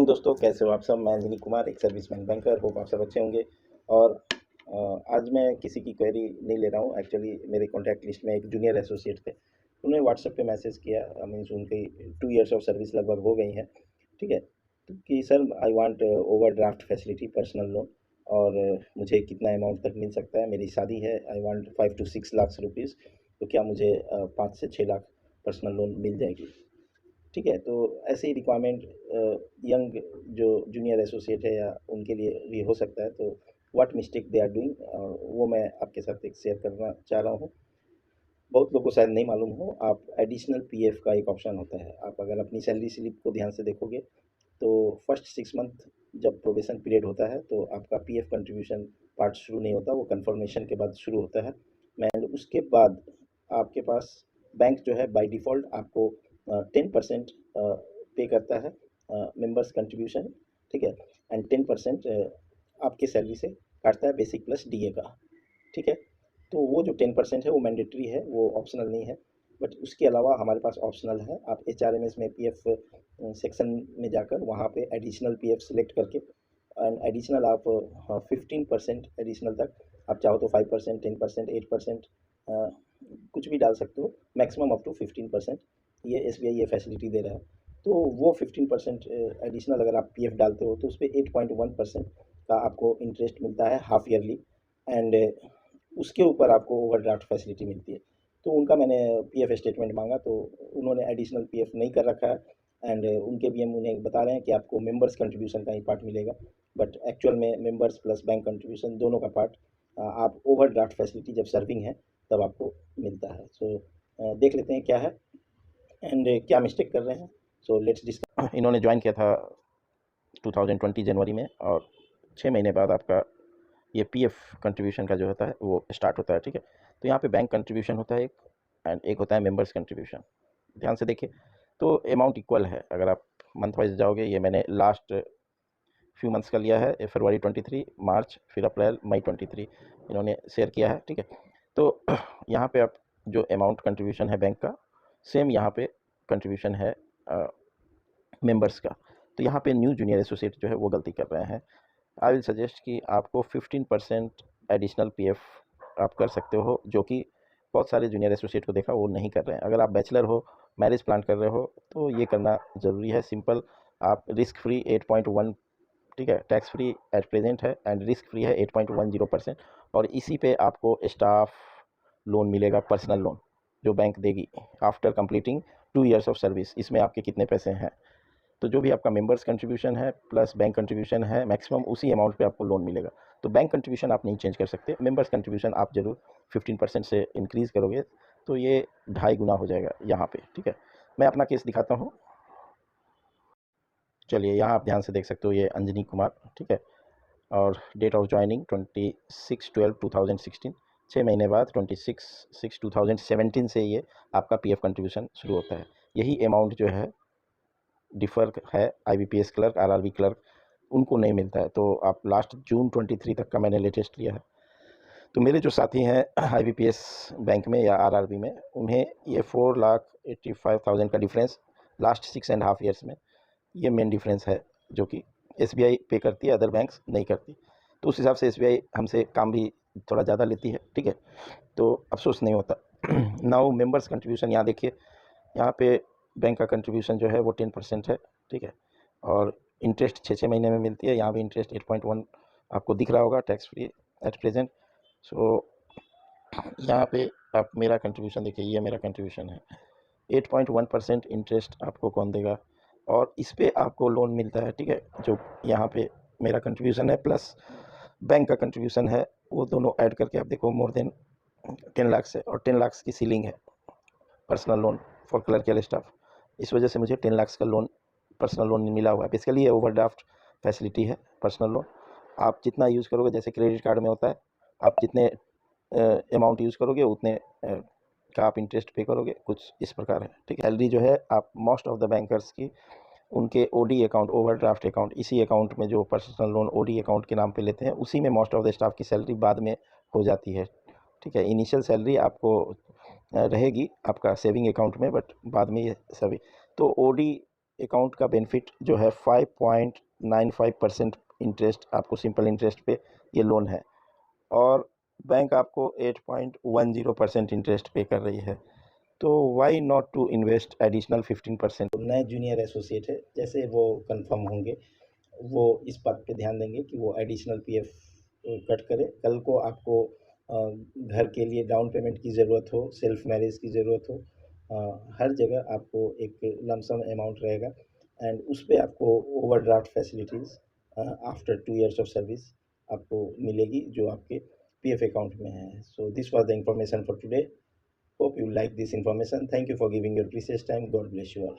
Morning दोस्तों, कैसे हो आप सब। मैं अंजनी कुमार, एक सर्विसमैन बैंकर। होप आप सब अच्छे होंगे। और आज मैं किसी की क्वेरी नहीं ले रहा हूँ। एक्चुअली मेरे कॉन्टैक्ट लिस्ट में एक जूनियर एसोसिएट थे, उन्होंने व्हाट्सएप पे मैसेज किया। मीन्स उनकी 2 इयर्स ऑफ सर्विस लगभग हो गई हैं, ठीक है। तो कि sir I want overdraft facility, personal loan, और मुझे कितना अमाउंट तक मिल सकता है। मेरी शादी है, I want 5 to 6 lakh rupees. तो क्या मुझे 5 से 6 लाख पर्सनल लोन मिल जाएगी? ठीक है। तो ऐसी रिक्वायरमेंट यंग जो जूनियर एसोसिएट है या उनके लिए भी हो सकता है। तो what mistake they are doing, वो मैं आपके साथ एक शेयर करना चाह रहा हूँ। बहुत लोगों को शायद नहीं मालूम हो, आप एडिशनल पीएफ का एक ऑप्शन होता है। आप अगर अपनी सैलरी स्लिप को ध्यान से देखोगे तो फर्स्ट 6 मंथ जब प्रोबेशन पीरियड होता है तो आपका पीएफ कंट्रीब्यूशन पार्ट शुरू नहीं होता, वो कंफर्मेशन के बाद शुरू होता है। एंड उसके बाद आपके पास बैंक जो है बाय डिफ़ॉल्ट आपको 10% पे करता है मेंबर्स कंट्रीब्यूशन, ठीक है। एंड 10% आपके सैलरी से काटता है बेसिक प्लस डीए का, ठीक है। तो वो जो 10% है वो मैंडेटरी है, वो ऑप्शनल नहीं है। बट उसके अलावा हमारे पास ऑप्शनल है। आप एचआरएमएस में पीएफ सेक्शन में जाकर वहाँ पे एडिशनल पीएफ सेलेक्ट करके एंड एडिशनल आप 15% एडिशनल तक, आप चाहो तो 5%, 10%, 8% कुछ भी डाल सकते हो। मैक्सिमम अप टू 15% ये एसबीआई ये फैसिलिटी दे रहा है। तो वो 15% एडिशनल अगर आप पीएफ डालते हो तो उस पर 8.1% का आपको इंटरेस्ट मिलता है हाफ ईयरली। एंड उसके ऊपर आपको ओवरड्राफ्ट फैसिलिटी मिलती है। तो उनका मैंने पीएफ स्टेटमेंट मांगा तो उन्होंने एडिशनल पीएफ नहीं कर रखा है। एंड उनके भी हम उन्हें बता रहे हैं कि आपको मेंबर्स कंट्रीब्यूशन का ही पार्ट मिलेगा, बट एक्चुअल में मेंबर्स प्लस बैंक कंट्रीब्यूशन दोनों का पार्ट आप ओवरड्राफ्ट फैसिलिटी जब सर्विंग है तब आपको मिलता है। सो देख लेते हैं क्या है एंड क्या मिस्टेक कर रहे हैं। So let's discuss. इन्होंने ज्वाइन किया था 2020 जनवरी में, और 6 महीने बाद आपका ये पीएफ कंट्रीब्यूशन का जो होता है वो स्टार्ट होता है, ठीक है। तो यहाँ पे बैंक कंट्रीब्यूशन होता है एक, एंड एक होता है मेंबर्स कंट्रीब्यूशन। ध्यान से देखिए तो अमाउंट इक्वल है। अगर आप मंथ वाइज जाओगे, ये मैंने लास्ट फ्यू मंथ्स का लिया है, फरवरी 23, मार्च, फिर अप्रैल, मई 23 इन्होंने शेयर किया है, ठीक है। तो यहाँ पे आप जो अमाउंट कंट्रीब्यूशन है बैंक का, सेम यहाँ पे कंट्रीब्यूशन है मेंबर्स का। तो यहाँ पे न्यू जूनियर एसोसिएट जो है वो गलती कर रहे हैं। आई विल सजेस्ट कि आपको 15% एडिशनल पीएफ आप कर सकते हो, जो कि बहुत सारे जूनियर एसोसिएट को देखा वो नहीं कर रहे हैं। अगर आप बैचलर हो, मैरिज प्लान कर रहे हो, तो ये करना ज़रूरी है। सिंपल, आप रिस्क फ्री 8.1, ठीक है, टैक्स फ्री एट प्रेजेंट है, एंड रिस्क फ्री है 8.10%। और इसी पे आपको स्टाफ लोन मिलेगा, पर्सनल लोन जो बैंक देगी after completing 2 years of service. इसमें आपके कितने पैसे हैं, तो जो भी आपका मेंबर्स कंट्रीब्यूशन है प्लस बैंक कंट्रीब्यूशन है, मैक्सिमम उसी अमाउंट पे आपको लोन मिलेगा। तो बैंक कंट्रीब्यूशन आप नहीं चेंज कर सकते, मेंबर्स कंट्रीब्यूशन आप जरूर 15% से इंक्रीज़ करोगे तो ये 2.5 गुना हो जाएगा यहाँ पे, ठीक है। मैं अपना केस दिखाता हूँ। चलिए, यहाँ आप ध्यान से देख सकते हो, ये अंजनी कुमार, ठीक है। और डेट ऑफ ज्वाइनिंग 26/12/2016। 6 महीने बाद 26/6/2017 से ये आपका पीएफ कंट्रीब्यूशन शुरू होता है। यही अमाउंट जो है डिफ़र है आईबीपीएस क्लर्क, आरआरबी क्लर्क, उनको नहीं मिलता है। तो आप लास्ट जून 23 तक का मैंने लेटेस्ट लिया है। तो मेरे जो साथी हैं आईबीपीएस बैंक में या आरआरबी में, उन्हें ये 4,85,000 का डिफरेंस लास्ट 6.5 ईयर्स में, ये मेन डिफरेंस है जो कि एसबीआई पे करती है, अदर बैंक्स नहीं करती। तो उस हिसाब से एसबीआई हमसे काम भी थोड़ा ज़्यादा लेती है, ठीक है। तो अफसोस नहीं होता। नाउ मेंबर्स कंट्रीब्यूशन, यहाँ देखिए, यहाँ पे बैंक का कंट्रीब्यूशन जो है वो 10% है, ठीक है। और इंटरेस्ट 6 महीने में मिलती है। यहाँ भी इंटरेस्ट 8.1 आपको दिख रहा होगा, टैक्स फ्री एट प्रेजेंट। सो यहाँ पे आप मेरा कंट्रीब्यूशन देखिए, ये मेरा कंट्रीब्यूशन है। 8.1% इंटरेस्ट आपको कौन देगा, और इस पे आपको लोन मिलता है, ठीक है। जो यहाँ पे मेरा कंट्रीब्यूशन है प्लस बैंक का कंट्रीब्यूशन है, वो दोनों ऐड करके आप देखो मोर देन 10 लाख है, और 10 लाख की सीलिंग है personal loan for clerical staff. इस वजह से मुझे 10 लाख का लोन, पर्सनल लोन मिला हुआ है। बेसिकली ये ओवरड्राफ्ट फैसिलिटी है, पर्सनल लोन। आप जितना यूज़ करोगे, जैसे क्रेडिट कार्ड में होता है, आप जितने अमाउंट यूज़ करोगे उतने का आप इंटरेस्ट पे करोगे, कुछ इस प्रकार है, ठीक है। सैलरी जो है आप मोस्ट ऑफ द बैंकर्स की उनके ओडी अकाउंट, ओवरड्राफ्ट अकाउंट, इसी अकाउंट में जो पर्सनल लोन ओडी अकाउंट के नाम पे लेते हैं, उसी में मोस्ट ऑफ द स्टाफ की सैलरी बाद में हो जाती है, ठीक है। इनिशियल सैलरी आपको रहेगी आपका सेविंग अकाउंट में, बट बाद में ये सभी। तो ओडी अकाउंट का बेनिफिट जो है 5.95% इंटरेस्ट आपको सिंपल इंटरेस्ट पे ये लोन है, और बैंक आपको 8.10% इंटरेस्ट पे कर रही है। तो why not to invest additional 15%। नए जूनियर एसोसिएट है, जैसे वो कंफर्म होंगे वो इस बात पे ध्यान देंगे कि वो एडिशनल पीएफ कट करे। कल को आपको घर के लिए डाउन पेमेंट की ज़रूरत हो, सेल्फ मैरिज की ज़रूरत हो, हर जगह आपको एक लमसम अमाउंट रहेगा, एंड उस पे आपको overdraft facilities after 2 years of service आपको मिलेगी, जो आपके पीएफ अकाउंट में है। So this was the information for today. Hope you like this information. Thank you for giving your precious time. God bless you all.